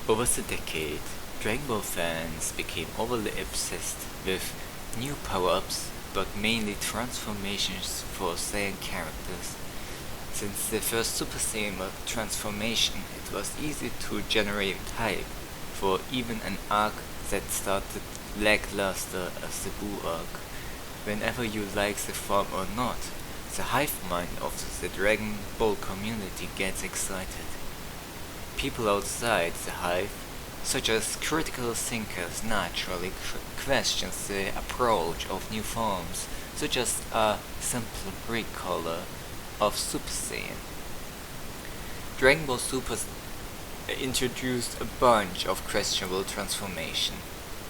Over the decade, Dragon Ball fans became overly obsessed with new power-ups, but mainly transformations for Saiyan characters. Since the first Super Saiyan transformation, it was easy to generate hype for even an arc that started lackluster as the Buu arc. Whenever you like the form or not, the hive mind of the Dragon Ball community gets excited. People outside the hive, such as critical thinkers, naturally question the approach of new forms, such as a simple recolor of Super Saiyan. Dragon Ball Super introduced a bunch of questionable transformation.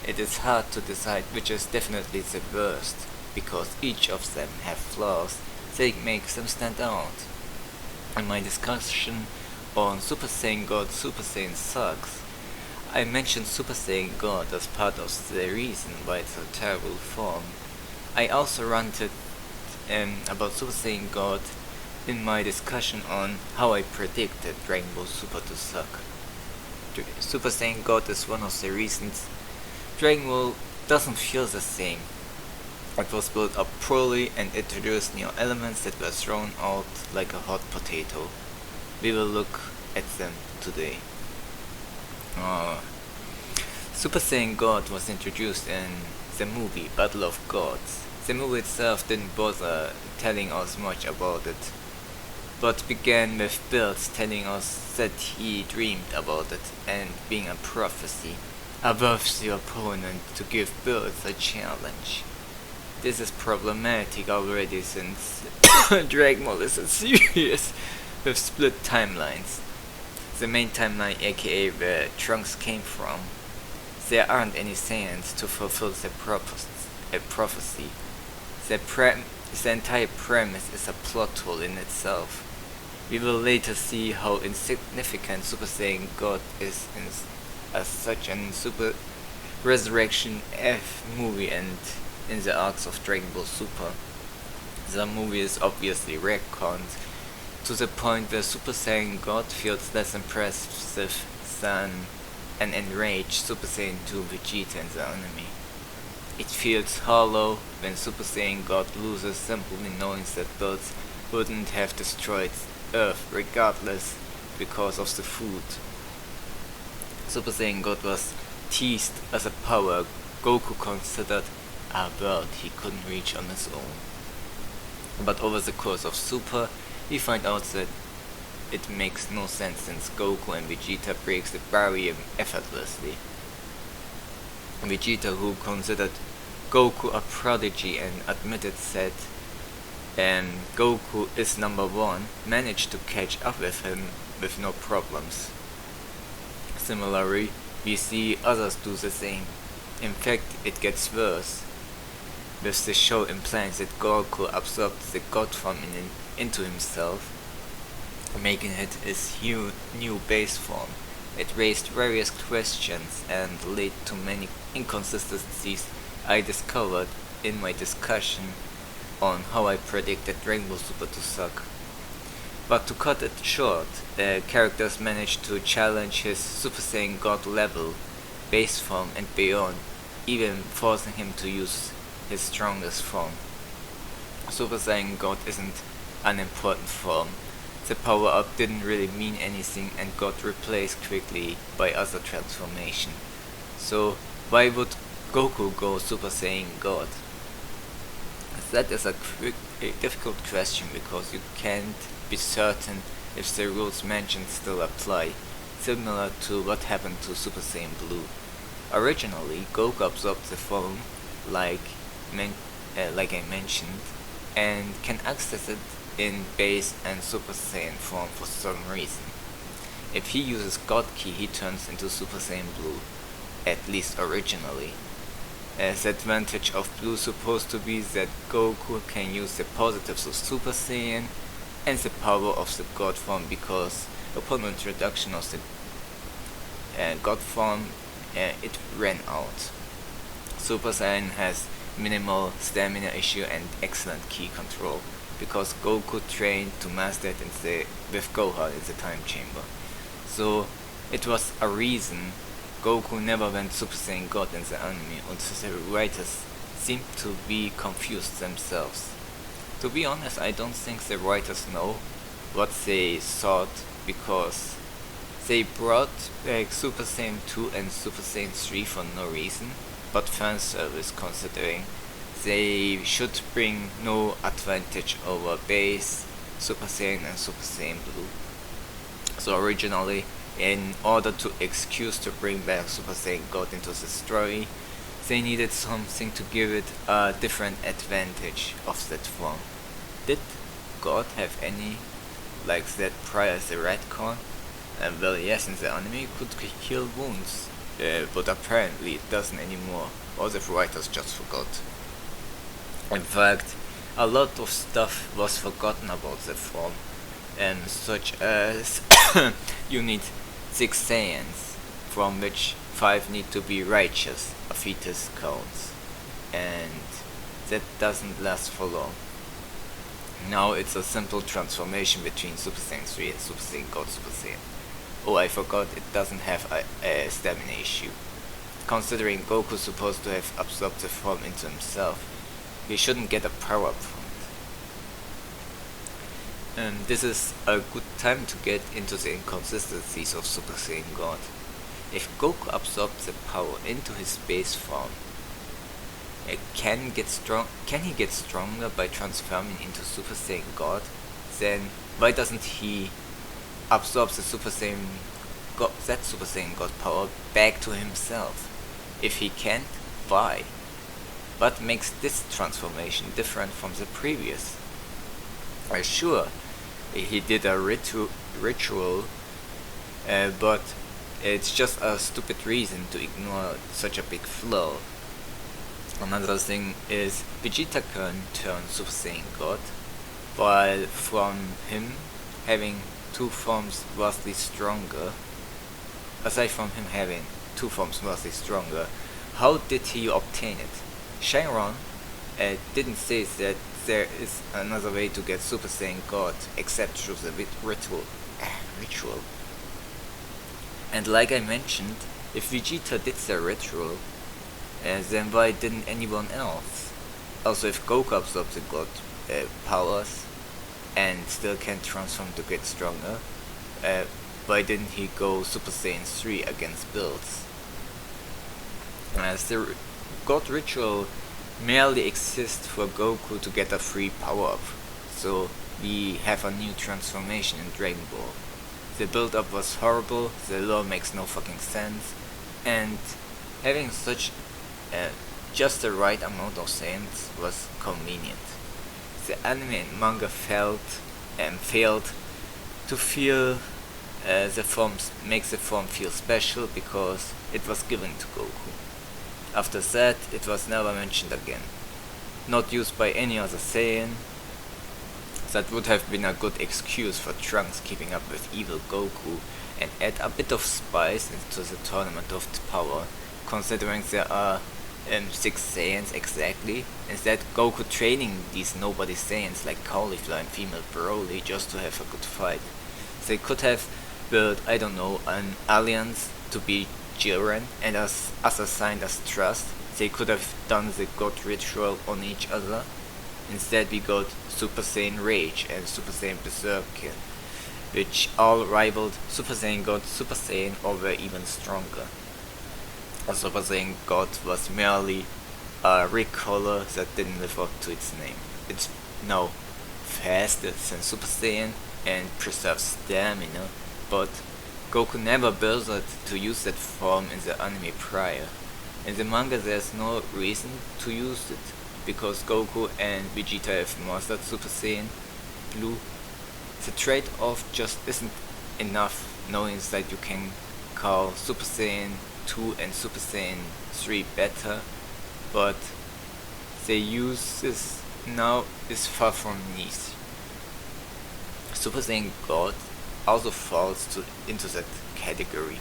It is hard to decide which is definitely the worst, because each of them have flaws that make them stand out. In my discussion on Super Saiyan God Super Saiyan sucks, I mentioned Super Saiyan God as part of the reason why it's a terrible form. I also ranted about Super Saiyan God in my discussion on how I predicted Dragon Ball Super to suck. Super Saiyan God is one of the reasons Dragon Ball doesn't feel the same. It was built up poorly and introduced new elements that were thrown out like a hot potato. We will look at them today. Super Saiyan God was introduced in the movie Battle of Gods. The movie itself didn't bother telling us much about it, but began with Bills telling us that he dreamed about it and being a prophecy above the opponent to give Bills a challenge. This is problematic already since Dragon Ball is a series with split timelines. The main timeline, aka where Trunks came from, there aren't any Saiyans to fulfill the prophecy. The entire premise is a plot hole in itself. We will later see how insignificant Super Saiyan God is as such an Super Resurrection F movie and in the arcs of Dragon Ball Super. The movie is obviously retconned to the point where Super Saiyan God feels less impressive than an enraged Super Saiyan 2 Vegeta in the anime. It feels hollow when Super Saiyan God loses simply knowing that Bills wouldn't have destroyed Earth regardless because of the food. Super Saiyan God was teased as a power Goku considered a world he couldn't reach on his own. But over the course of Super, we find out that it makes no sense since Goku and Vegeta breaks the barrier effortlessly. Vegeta, who considered Goku a prodigy and admitted that Goku is number one, managed to catch up with him with no problems. Similarly, we see others do the same. In fact, it gets worse, with the show implying that Goku absorbed the God form into himself, making it his new base form. It raised various questions and led to many inconsistencies I discovered in my discussion on how I predicted Dragon Ball Super to suck. But to cut it short, the characters managed to challenge his Super Saiyan God level, base form and beyond, even forcing him to use his strongest form. Super Saiyan God isn't an important form. The power-up didn't really mean anything and got replaced quickly by other transformation. So why would Goku go Super Saiyan God? That is a difficult question because you can't be certain if the rules mentioned still apply, similar to what happened to Super Saiyan Blue. Originally, Goku absorbed the form like I mentioned, and can access it in base and Super Saiyan form for some reason. If he uses God Ki, he turns into Super Saiyan Blue, at least originally. The advantage of Blue supposed to be that Goku can use the positives of Super Saiyan and the power of the God form, because upon introduction of the God form, it ran out. Super Saiyan has minimal stamina issue and excellent ki control, because Goku trained to master it with Gohan in the time chamber. So It was a reason Goku never went Super Saiyan God in the anime, and the writers seemed to be confused themselves. To be honest, I don't think the writers know what they thought, because they brought back Super Saiyan 2 and Super Saiyan 3 for no reason, but fan service, considering they should bring no advantage over base, Super Saiyan and Super Saiyan Blue. So originally, in order to excuse to bring back Super Saiyan God into the story, they needed something to give it a different advantage of that form. Did God have any like that prior to the retcon? Well, yes, in the anime it could heal wounds, but apparently it doesn't anymore, or the writers just forgot. In fact, a lot of stuff was forgotten about the form, such as you need 6 Saiyans, from which 5 need to be righteous, a fetus counts, and that doesn't last for long. Now it's a simple transformation between Super Saiyan 3 and Super Saiyan God Super Saiyan. Oh, I forgot, it doesn't have a stamina issue. Considering Goku's supposed to have absorbed the form into himself, he shouldn't get a power up from it. This is a good time to get into the inconsistencies of Super Saiyan God. If Goku absorbs the power into his base form, can he get stronger by transforming into Super Saiyan God? Then why doesn't he absorb the Super Saiyan God power back to himself? If he can't, why? What makes this transformation different from the previous? Sure, he did a ritual, but it's just a stupid reason to ignore such a big flaw. Another thing is Vegeta can turn Super Saiyan God, while from him having 2 forms vastly stronger. Aside from him having 2 forms vastly stronger, how did he obtain it? Shenron didn't say that there is another way to get Super Saiyan God except through the ritual. And like I mentioned, if Vegeta did the ritual, then why didn't anyone else? Also, if Goku absorbs the God powers and still can transform to get stronger, why didn't he go Super Saiyan 3 against builds? As the God ritual merely exists for Goku to get a free power-up, so we have a new transformation in Dragon Ball. The build-up was horrible, the lore makes no fucking sense, and having such just the right amount of Saiyans was convenient. The anime and manga failed to feel makes the form feel special because it was given to Goku. After that, it was never mentioned again. Not used by any other Saiyan. That would have been a good excuse for Trunks keeping up with evil Goku and add a bit of spice into the Tournament of Power, considering there are 6 Saiyans exactly, instead Goku training these nobody Saiyans like Cauliflower and female Broly just to have a good fight. They could have built, I don't know, an alliance to be Jiren, and as assigned as trust, they could have done the God ritual on each other. Instead we got Super Saiyan Rage and Super Saiyan Berserker, which all rivaled Super Saiyan God, Super Saiyan, or were even stronger. Super Saiyan God was merely a recolor that didn't live up to its name. It's now faster than Super Saiyan and preserves stamina, but Goku never bothered to use that form in the anime prior. In the manga there's no reason to use it, because Goku and Vegeta have mastered Super Saiyan Blue. The trade-off just isn't enough, knowing that you can call Super Saiyan 2 and Super Saiyan 3 better, but their uses now is far from easy. Super Saiyan God also falls into that category.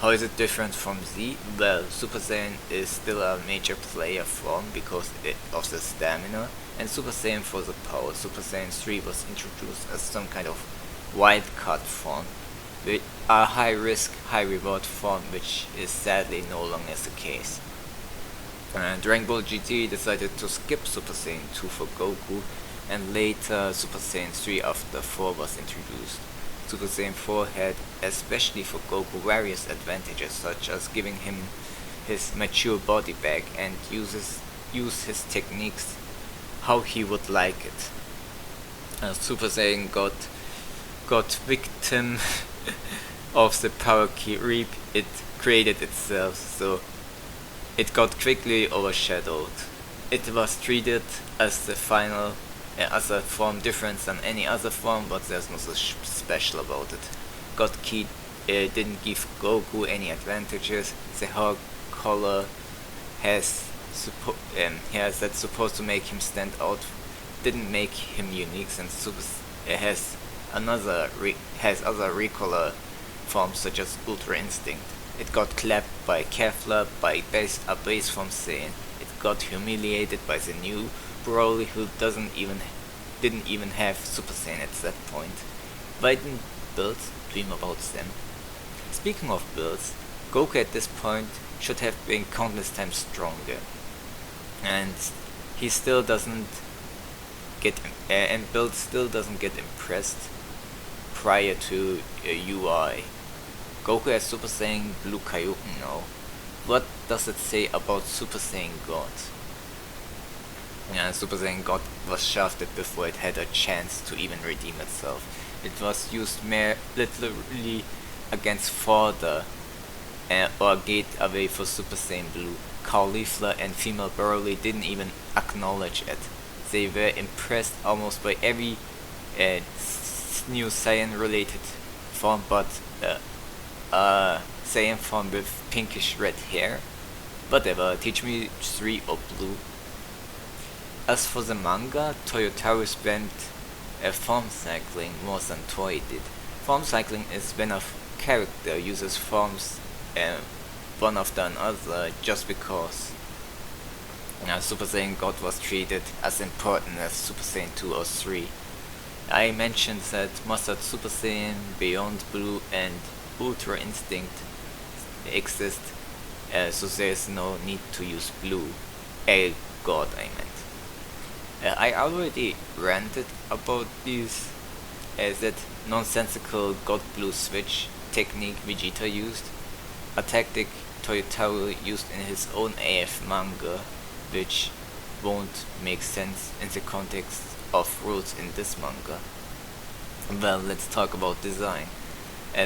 How is it different from Z? Well, Super Saiyan is still a major player form because of the stamina, and Super Saiyan for the power. Super Saiyan 3 was introduced as some kind of wildcard form, with a high risk, high reward form, which is sadly no longer the case. Dragon Ball GT decided to skip Super Saiyan 2 for Goku, and later Super Saiyan 3 after 4 was introduced. Super Saiyan 4 had, especially for Goku, various advantages, such as giving him his mature body back and use his techniques how he would like it. Super Saiyan got victim of the power creep it created itself, so it got quickly overshadowed. It was treated as the final as a form different than any other form, but there's nothing special about it. God Ki didn't give Goku any advantages. The hair color that's supposed to make him stand out didn't make him unique, and has other recolor forms such as Ultra Instinct. It got clapped by Kefla, by a base form Saiyan. It got humiliated by the new Broly, who didn't even have Super Saiyan at that point. Why didn't builds dream about them? Speaking of builds, Goku at this point should have been countless times stronger, and he still doesn't get and build still doesn't get impressed prior to UI. Goku has Super Saiyan Blue Kaioken now. What does it say about Super Saiyan God? Super Saiyan God was shafted before it had a chance to even redeem itself. It was used literally against fodder or gateway for Super Saiyan Blue. Caulifla and female Broly didn't even acknowledge it. They were impressed almost by every new Saiyan related form but Saiyan form with pinkish red hair. Whatever, teach me 3 or blue. As for the manga, Toyotaru spent form cycling more than Toei did. Form cycling is when a character uses forms one after another just because Super Saiyan God was treated as important as Super Saiyan 2 or 3. I mentioned that Master Super Saiyan, Beyond Blue and Ultra Instinct exist, so there is no need to use blue. God, I meant. I already ranted about that nonsensical God Blue switch technique Vegeta used, a tactic Toyotaru used in his own AF manga, which won't make sense in the context of rules in this manga. Well, let's talk about design.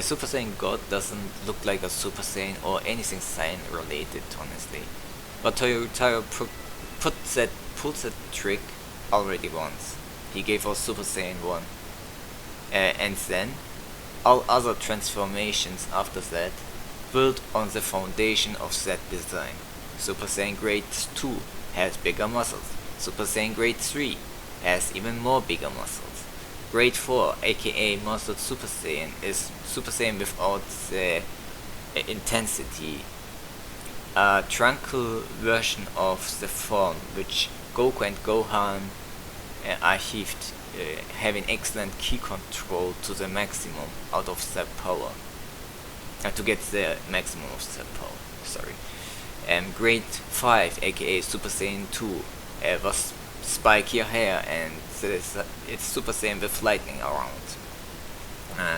Super Saiyan God doesn't look like a Super Saiyan or anything Saiyan related, honestly. But Toyotaru pulled that trick already once. He gave us Super Saiyan 1. And then, all other transformations after that built on the foundation of that design. Super Saiyan Grade 2 has bigger muscles. Super Saiyan Grade 3 has even more bigger muscles. Grade 4, aka Mastered Super Saiyan, is Super Saiyan without the intensity. A tranquil version of the form which Goku and Gohan achieved, having excellent ki control to the maximum out of their power. To get the maximum of their power, sorry. Grade 5, aka Super Saiyan 2, was spikier hair and it's Super Saiyan with lightning around.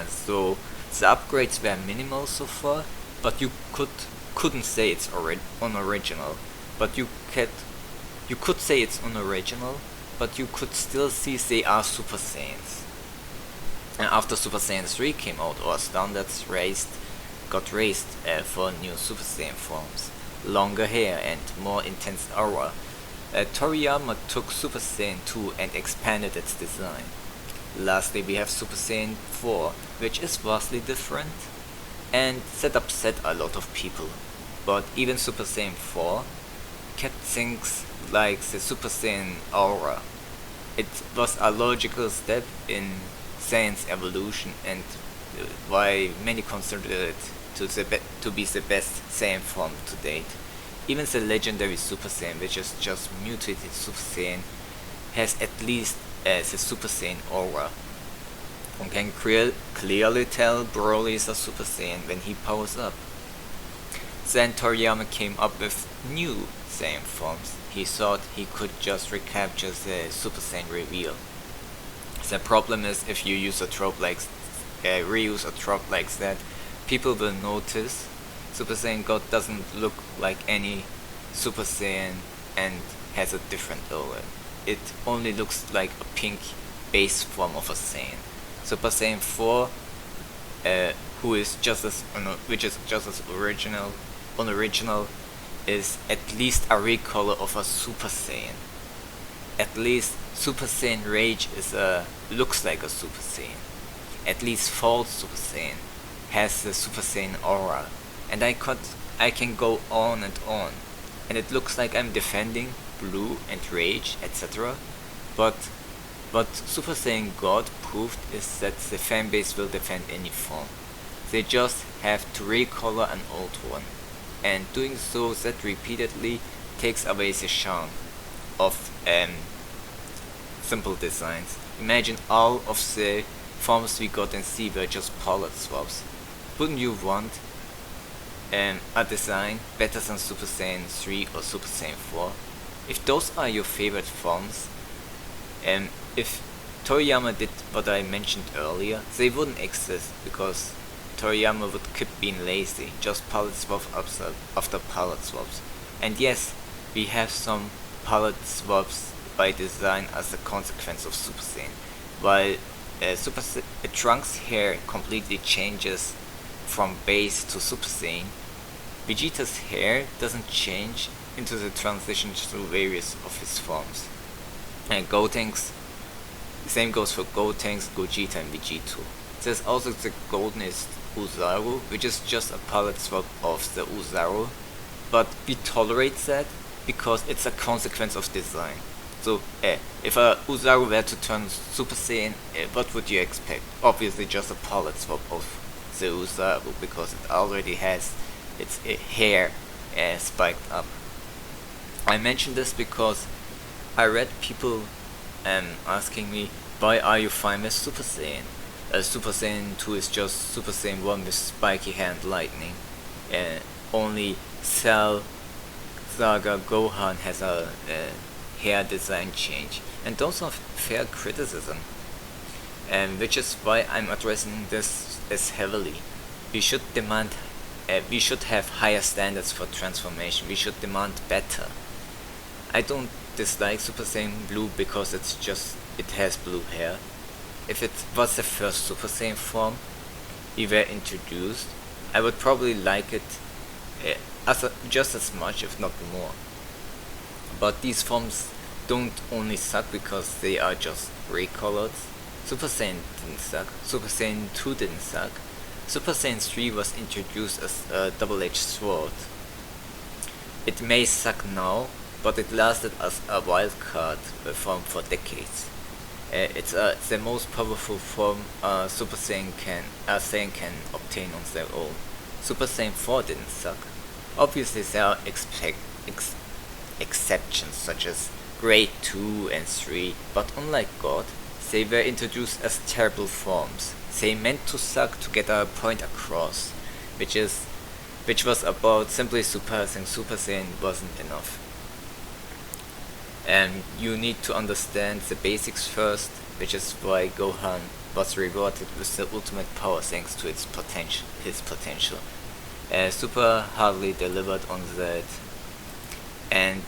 So the upgrades were minimal so far, but you couldn't say it's unoriginal. But you could say it's unoriginal, but you could still see they are Super Saiyans. And after Super Saiyan 3 came out, our standards got raised for new Super Saiyan forms. Longer hair and more intense aura. Toriyama took Super Saiyan 2 and expanded its design. Lastly, we have Super Saiyan 4, which is vastly different, and that upset a lot of people. But even Super Saiyan 4 kept things like the Super Saiyan aura. It was a logical step in Saiyan's evolution, and why many consider it to be the best Saiyan form to date. Even the legendary Super Saiyan, which is just mutated Super Saiyan, has at least the Super Saiyan aura. One can clearly tell Broly is a Super Saiyan when he powers up. Then Toriyama came up with new Saiyan forms. He thought he could just recapture the Super Saiyan reveal. The problem is if you use a trope like reuse a trope like that, people will notice Super Saiyan God doesn't look like any Super Saiyan and has a different aura. It only looks like a pink base form of a Saiyan. Super Saiyan 4, who is just as which is just as unoriginal, is at least a recolor of a Super Saiyan. At least Super Saiyan Rage looks like a Super Saiyan. At least False Super Saiyan has the Super Saiyan aura, and I can go on, and it looks like I'm defending Blue and Rage, etc. But what Super Saiyan God proved is that the fanbase will defend any form. They just have to recolor an old one, and doing so that repeatedly takes away the charm of simple designs. Imagine all of the forms we got in C were just palette swaps. Wouldn't you want a design better than Super Saiyan 3 or Super Saiyan 4? If those are your favorite forms, if Toriyama did what I mentioned earlier, they wouldn't exist because Toriyama would keep being lazy, just palette swap after palette swaps. And yes, we have some palette swaps by design as a consequence of Super Saiyan, while Trunks' hair completely changes from base to Super Saiyan. Vegeta's hair doesn't change into the transition through various of his forms. And Gotenks, the same goes for Gotenks, Gogeta and Vegeto. There's also the goldenest Uzaru, which is just a palette swap of the Uzaru, but we tolerate that because it's a consequence of design. So, if a Uzaru were to turn Super Saiyan, what would you expect? Obviously just a palette swap of the Uzaru, because it already has its hair spiked up. I mention this because I read people asking me, why are you fine with Super Saiyan? Super Saiyan 2 is just Super Saiyan 1 with spiky hair and lightning. Only Cell, Saga, Gohan has a hair design change. And those are fair criticism. Which is why I'm addressing this as heavily. We should have higher standards for transformation. We should demand better. I don't dislike Super Saiyan Blue because it has blue hair. If it was the first Super Saiyan form we were introduced, I would probably like it just as much, if not more. But these forms don't only suck because they are just recolored. Super Saiyan didn't suck, Super Saiyan 2 didn't suck, Super Saiyan 3 was introduced as a double-edged sword. It may suck now, but it lasted as a wildcard form for decades. It's the most powerful form Super Saiyan can obtain on their own. Super Saiyan 4 didn't suck. Obviously there are exceptions such as Grade 2 and 3, but unlike God, they were introduced as terrible forms. They meant to suck to get a point across, which was about simply surpassing Super Saiyan wasn't enough. And you need to understand the basics first, which is why Gohan was rewarded with the ultimate power thanks to his potential. Super hardly delivered on that, and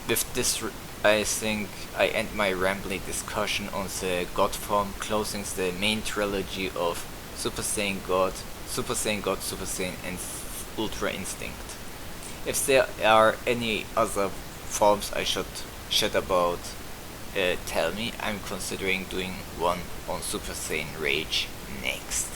with this I think I end my rambling discussion on the God form, closing the main trilogy of Super Saiyan God, Super Saiyan God, Super Saiyan and Ultra Instinct. If there are any other forms I should chat about, tell me. I'm considering doing one on Super Saiyan Rage next.